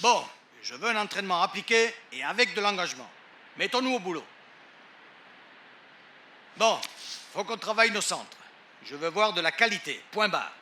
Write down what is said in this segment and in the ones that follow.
Bon, je veux un entraînement appliqué et avec de l'engagement. Mettons-nous au boulot. Bon, faut qu'on travaille nos centres. Je veux voir de la qualité, point barre.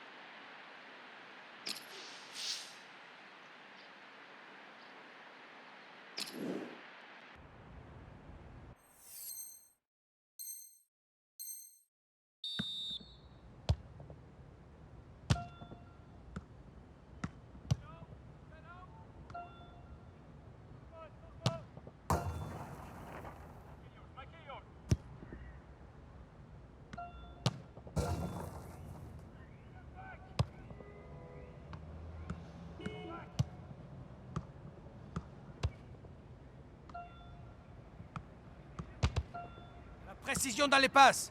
Précision dans les passes.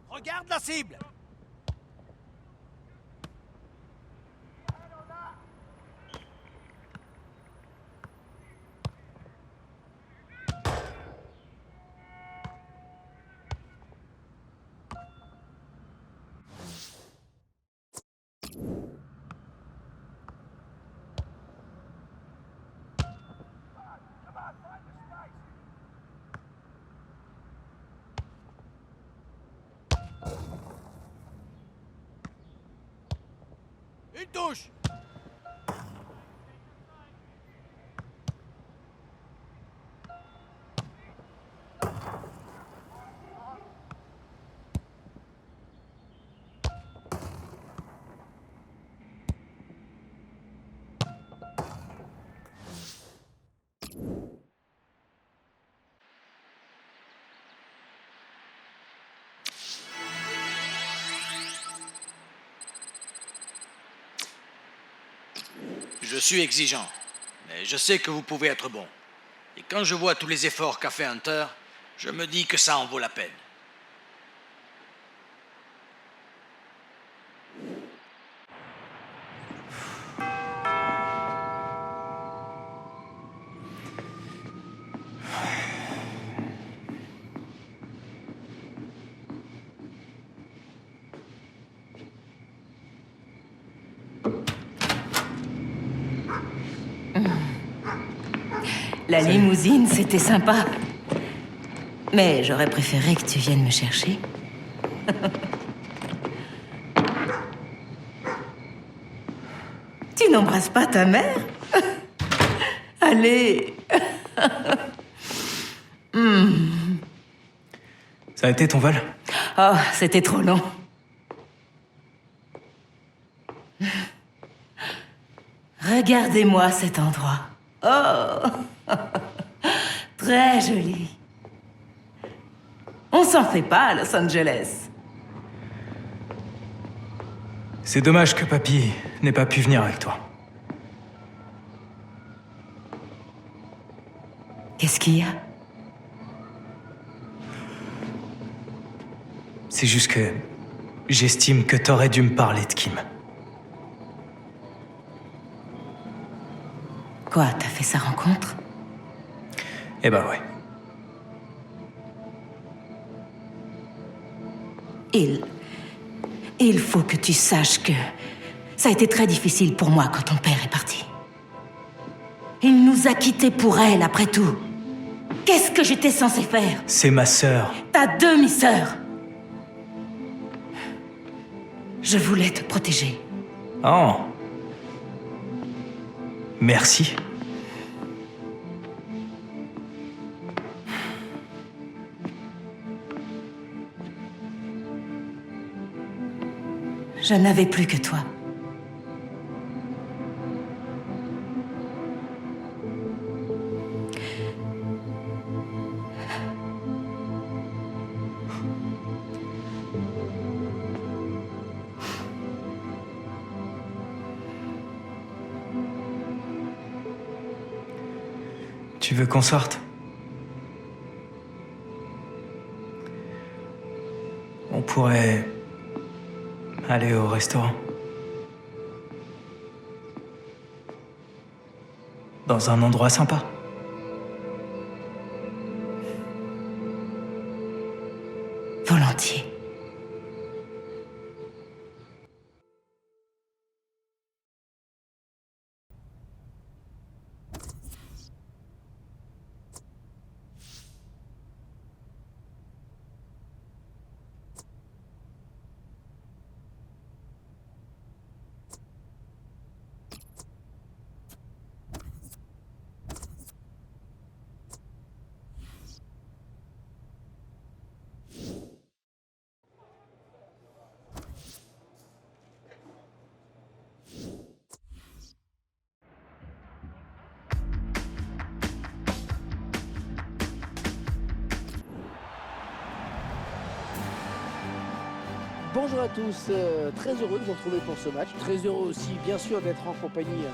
Regarde la cible. Une touche. Je suis exigeant, mais je sais que vous pouvez être bon. Et quand je vois tous les efforts qu'a fait Hunter, je me dis que ça en vaut la peine. La limousine, c'était sympa. Mais j'aurais préféré que tu viennes me chercher. Tu n'embrasses pas ta mère? Allez. Ça a été ton vol? Oh, c'était trop long. Regardez-moi cet endroit. Oh, très joli. On s'en fait pas à Los Angeles. C'est dommage que papy n'ait pas pu venir avec toi. Qu'est-ce qu'il y a? C'est juste que j'estime que t'aurais dû me parler de Kim. Quoi, t'as fait sa rencontre? Eh ben ouais. Il faut que tu saches que ça a été très difficile pour moi quand ton père est parti. Il nous a quittés pour elle, après tout. Qu'est-ce que j'étais censée faire? C'est ma sœur. Ta demi-sœur. Je voulais te protéger. Oh. Merci. Je n'avais plus que toi. Tu veux qu'on sorte? On pourrait aller au restaurant. Dans un endroit sympa. Volontiers. Bonjour à tous, très heureux de vous retrouver pour ce match. Très heureux aussi, bien sûr, d'être en compagnie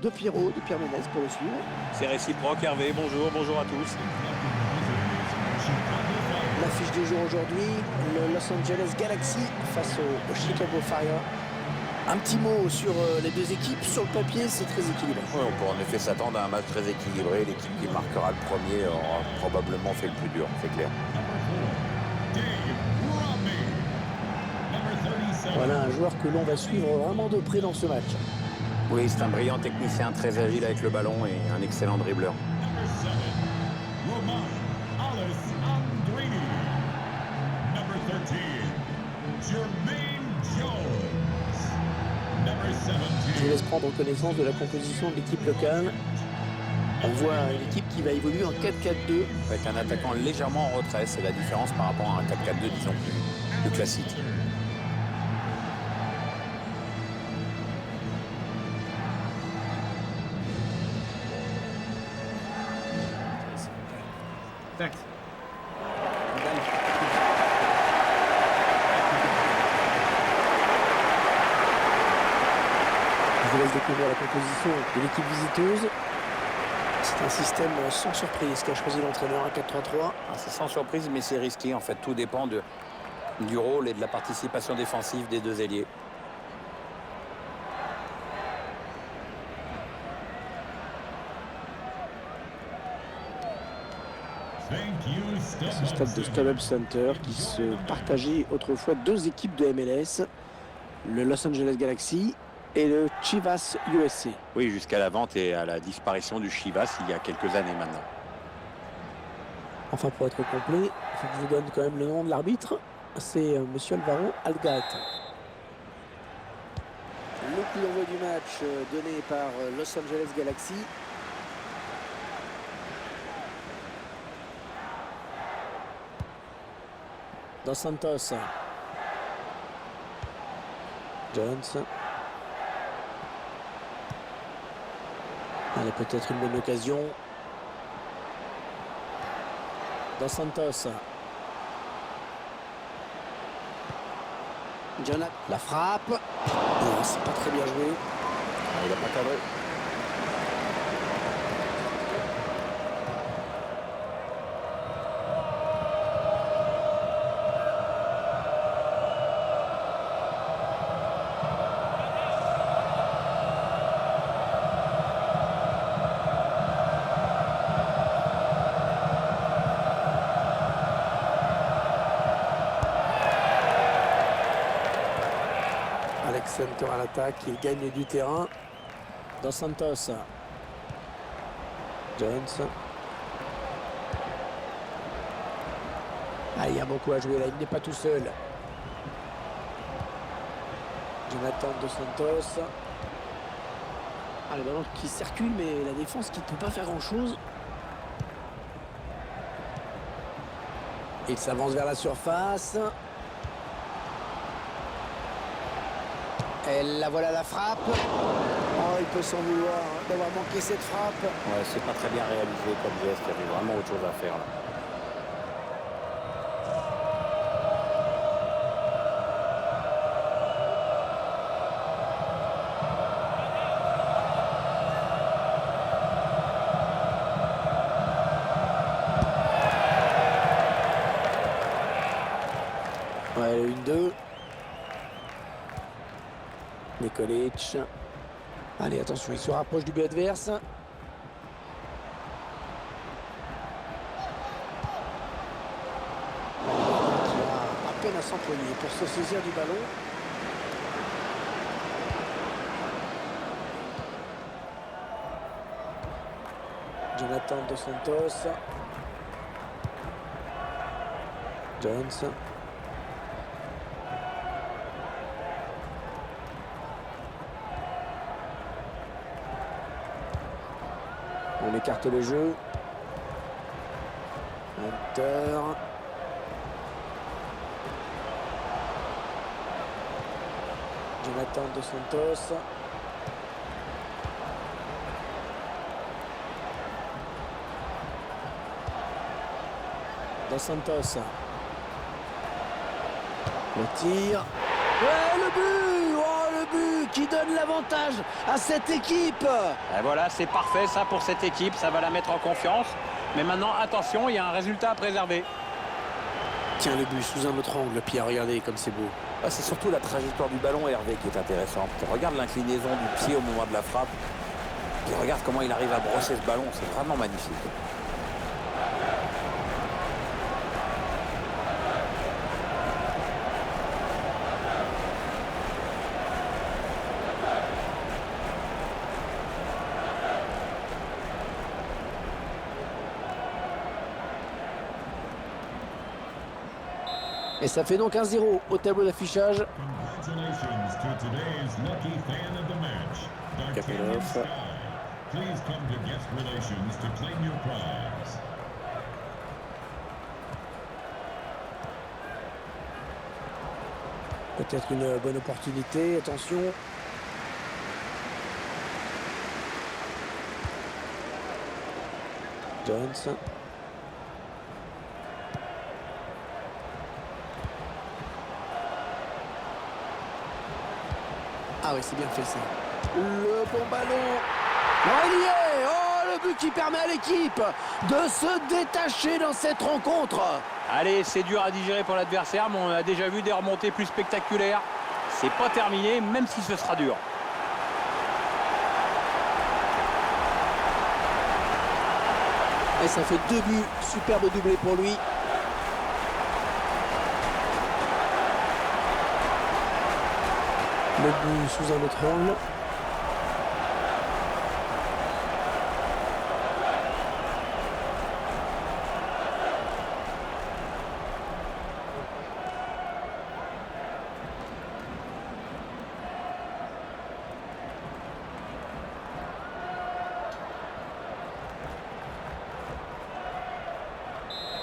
de Pierrot, de Pierre Ménès pour le suivre. C'est réciproque, Hervé. Bonjour à tous. L'affiche du jour aujourd'hui, le Los Angeles Galaxy face au Chicago Fire. Un petit mot sur les deux équipes. Sur le papier, c'est très équilibré. Oui, on peut en effet s'attendre à un match très équilibré. L'équipe qui marquera le premier aura probablement fait le plus dur, c'est clair. Voilà un joueur que l'on va suivre vraiment de près dans ce match. Oui, c'est un brillant technicien, très agile avec le ballon et un excellent dribbleur. Je vous laisse prendre connaissance de la composition de l'équipe locale. On voit une équipe qui va évoluer en 4-4-2. Avec un attaquant légèrement en retrait, c'est la différence par rapport à un 4-4-2, disons, plus classique. Thanks. Je vous laisse découvrir la composition de l'équipe visiteuse. C'est un système sans surprise qu'a choisi l'entraîneur, un 4-3-3. C'est sans surprise, mais c'est risqué. En fait, tout dépend du rôle et de la participation défensive des deux ailiers. Ce stade de StubHub Center qui se partageait autrefois deux équipes de MLS, le Los Angeles Galaxy et le Chivas USA. Oui, jusqu'à la vente et à la disparition du Chivas il y a quelques années maintenant. Enfin, pour être complet, il faut que je vous donne quand même le nom de l'arbitre. C'est Monsieur Alvaro Algarete. Le coup d'envoi du match donné par Los Angeles Galaxy. Dos Santos. Jones. Allez, peut-être une bonne occasion. Dos Santos. Jonathan. La frappe. Non, c'est pas très bien joué. Ah, il n'a pas cadré. Alex Center à l'attaque, il gagne du terrain. Dos Santos. Jones. Ah, il y a beaucoup à jouer là, il n'est pas tout seul. Jonathan Dos Santos. Ah, le ballon qui circule, mais la défense qui ne peut pas faire grand-chose. Il s'avance vers la surface. Et la voilà la frappe. Oh, il peut s'en vouloir d'avoir manqué cette frappe. Ouais, c'est pas très bien réalisé comme geste. Il y avait vraiment autre chose à faire là. Ouais, le 1-2. Nikolic. Allez, attention, il se rapproche du but adverse. Qui a à peine à s'employer pour se saisir du ballon. Jonathan Dos Santos. Jones. On écarte le jeu. Hunter. Jonathan Dos Santos. Dos Santos. Le tir. Ouais, le but! Oh, le but qui donne l'avantage à cette équipe! Et voilà, c'est parfait ça pour cette équipe. Ça va la mettre en confiance. Mais maintenant, attention, il y a un résultat à préserver. Tiens, le but sous un autre angle, Pierre, regardez comme c'est beau. Ah, c'est surtout la trajectoire du ballon, Hervé, qui est intéressante. Regarde l'inclinaison du pied au moment de la frappe. Et regarde comment il arrive à brosser ce ballon. C'est vraiment magnifique. Et ça fait donc 1-0 au tableau d'affichage. Congratulations to today's lucky fan of the match, D'Artagnan Kapelov. Sky. Please come to guest relations to claim your prize. Peut-être une bonne opportunité, attention. Jones. Ah oui, c'est bien fait ça. Le bon ballon. Oh, il y est. Oh, le but qui permet à l'équipe de se détacher dans cette rencontre. Allez, c'est dur à digérer pour l'adversaire, mais on a déjà vu des remontées plus spectaculaires. C'est pas terminé, même si ce sera dur. Et ça fait 2 buts. Superbe doublé pour lui. Le but sous un autre angle.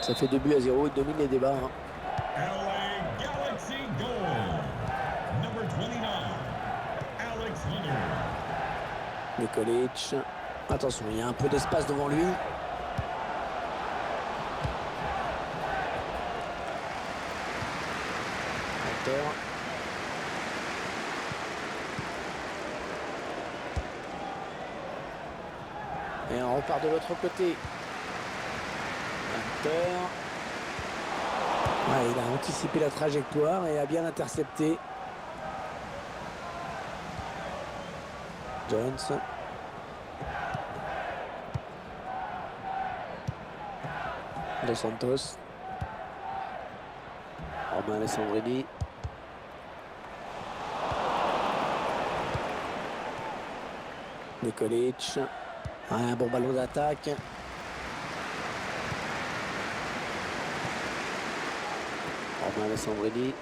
Ça fait 2-0, il domine les débats. Hein. LA Galaxy goal. Number 29, Alex Hunter. Nikolic. Attention, il y a un peu d'espace devant lui. Hunter. Et on repart de l'autre côté. Hunter. Ouais, il a anticipé la trajectoire et a bien intercepté. Jones. Dos Santos. Romain Alessandrini. Nikolic. Un bon ballon d'attaque. Romain Alessandrini.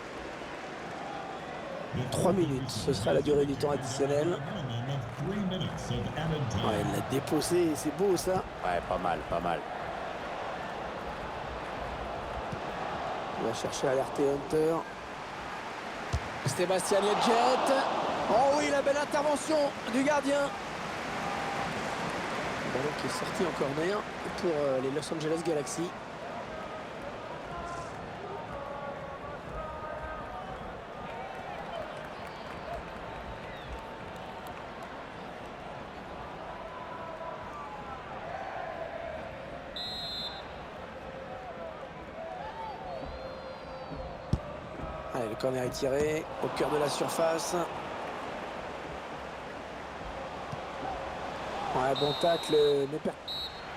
3 minutes, ce sera la durée du temps additionnel. Minimum of 3 minutes of added time. Ouais, il l'a déposé, c'est beau ça. Ouais, pas mal, pas mal. On va chercher à alerter Hunter. Sébastien Ledjet. Oh oui, la belle intervention du gardien. Le ballon qui est sorti en corner pour les Los Angeles Galaxy. Allez, le corner est tiré au cœur de la surface. Ouais, bon tacle, mais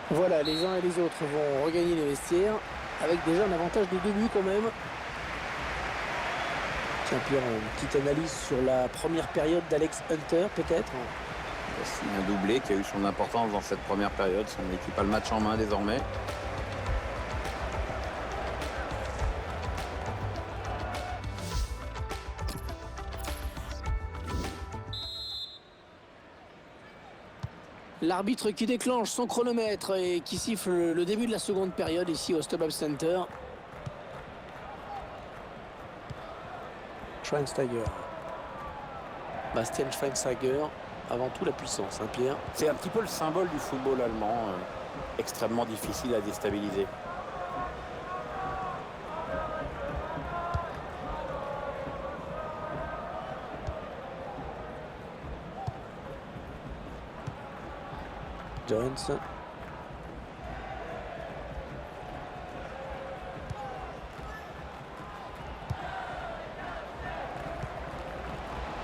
voilà, les uns et les autres vont regagner les vestiaires avec déjà un avantage de 2 buts quand même. Tiens, Pierre, une petite analyse sur la première période d'Alex Hunter, peut-être. C'est un doublé qui a eu son importance dans cette première période. Son équipe a le match en main désormais. L'arbitre qui déclenche son chronomètre et qui siffle le début de la seconde période ici au StubHub Center. Schweinsteiger. Bastian Schweinsteiger. Avant tout la puissance, hein, Pierre. C'est un petit peu le symbole du football allemand, extrêmement difficile à déstabiliser. Jones.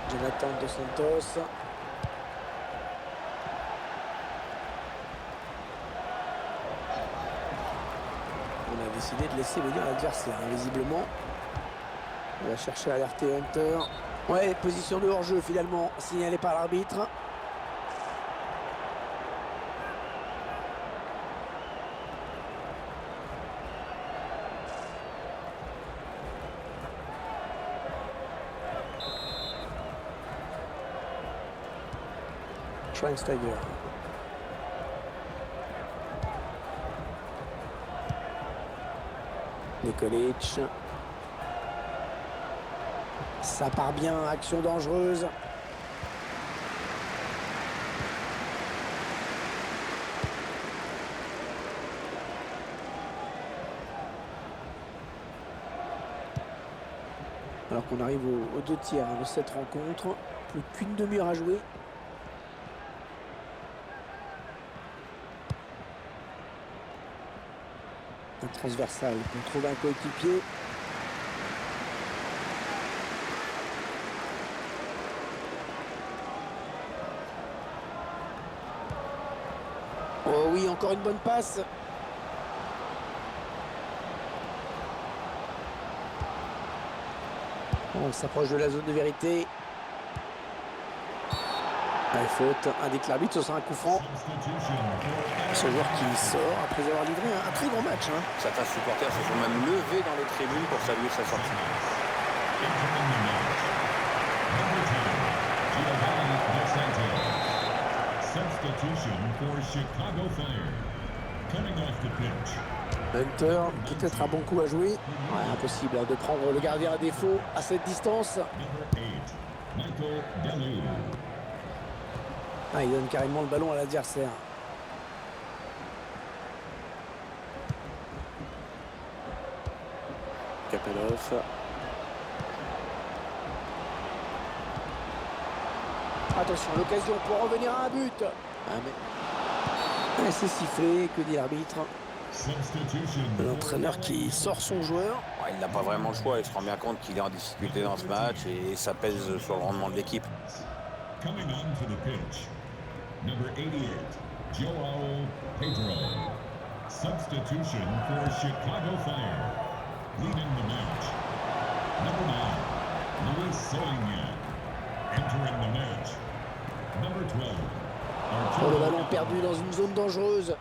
Jonathan Dos Santos. On a décidé de laisser venir l'adversaire, hein, visiblement. On va chercher à alerter Hunter. Ouais, position de hors-jeu finalement, signalée par l'arbitre. Schweinsteiger. Nikolic. Ça part bien, action dangereuse. Alors qu'on arrive aux 2 tiers de cette rencontre. Plus qu'une demi-heure à jouer. Un transversal pour trouver un coéquipier. Oh oui, encore une bonne passe. On s'approche de la zone de vérité. Ouais, faute, indique l'arbitre, ce sera un coup franc. Substitution Ce joueur qui sort après avoir livré un très grand match. Hein. Certains supporters se sont même levés dans les tribunes pour saluer sa sortie. entering the match. Number 10, Giovanni Dos Santos. Substitution for Chicago Fire. Coming off the pitch. Hunter, peut-être un bon coup à jouer. Ouais, impossible hein, de prendre le gardien à défaut à cette distance. Number 8, Michael Delu. Ah, il donne carrément le ballon à l'adversaire. Kapelov. Attention, l'occasion pour revenir à un but. Ah, mais c'est sifflé, que dit l'arbitre? Substitution for L'entraîneur qui sort son joueur. Ouais, il n'a pas vraiment le choix, il se rend bien compte qu'il est en difficulté dans ce match et ça pèse sur le rendement de l'équipe. coming onto the pitch. Number 88, Joao Pedro. Substitution for Chicago Fire. Leading the match. Number 9, Luis Solignac. Entering the match. Number 12, Oh, le Arturo ballon perdu dans une zone dangereuse.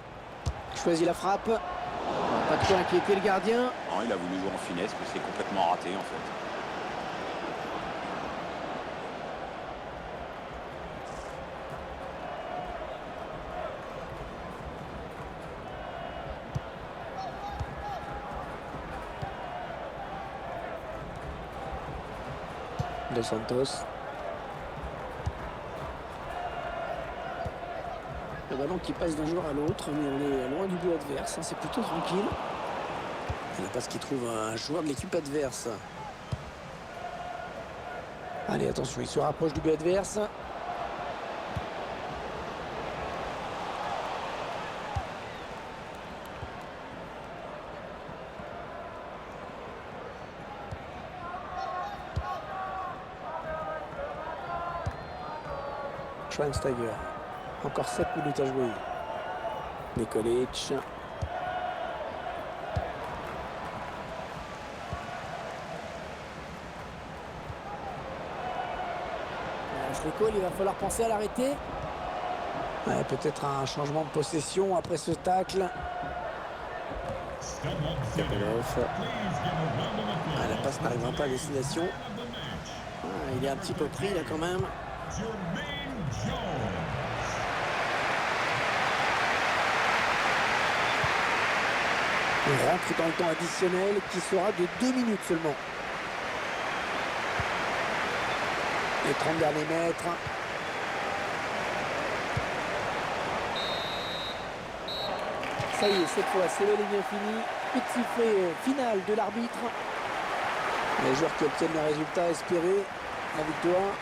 Il choisit la frappe. Pas de quoi inquiéter le gardien. Non, il a voulu jouer en finesse, mais c'est complètement raté en fait. Dos Santos. Le ballon qui passe d'un joueur à l'autre, mais on est loin du but adverse, hein, c'est plutôt tranquille. Il n'y a pas ce qui trouve un joueur de l'équipe adverse. Allez, attention, il se rapproche du but adverse. Schweinsteiger. Encore 7 minutes à jouer. Nikolic. Il va falloir penser à l'arrêter. Ouais, peut-être un changement de possession après ce tacle. Step up center. Kapelov. Please give a round of applause Ah, la passe for n'arrivera pas à the destination. man of the match, Ah, il est un petit peu pris là quand même. Jermaine Jones. On rentre dans le temps additionnel qui sera de 2 minutes seulement. Les 30 derniers mètres. Ça y est, cette fois, c'est bel et bien fini. Petit sifflet final de l'arbitre. Les joueurs qui obtiennent le résultat espéré, la victoire.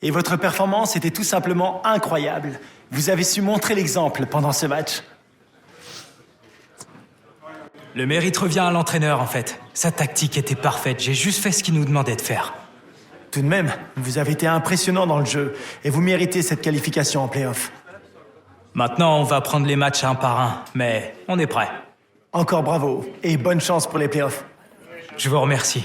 Et votre performance était tout simplement incroyable. Vous avez su montrer l'exemple pendant ce match. Le mérite revient à l'entraîneur, en fait. Sa tactique était parfaite, j'ai juste fait ce qu'il nous demandait de faire. Tout de même, vous avez été impressionnant dans le jeu et vous méritez cette qualification en play-off. Maintenant, on va prendre les matchs un par un, mais on est prêt. Encore bravo et bonne chance pour les play-offs. Je vous remercie.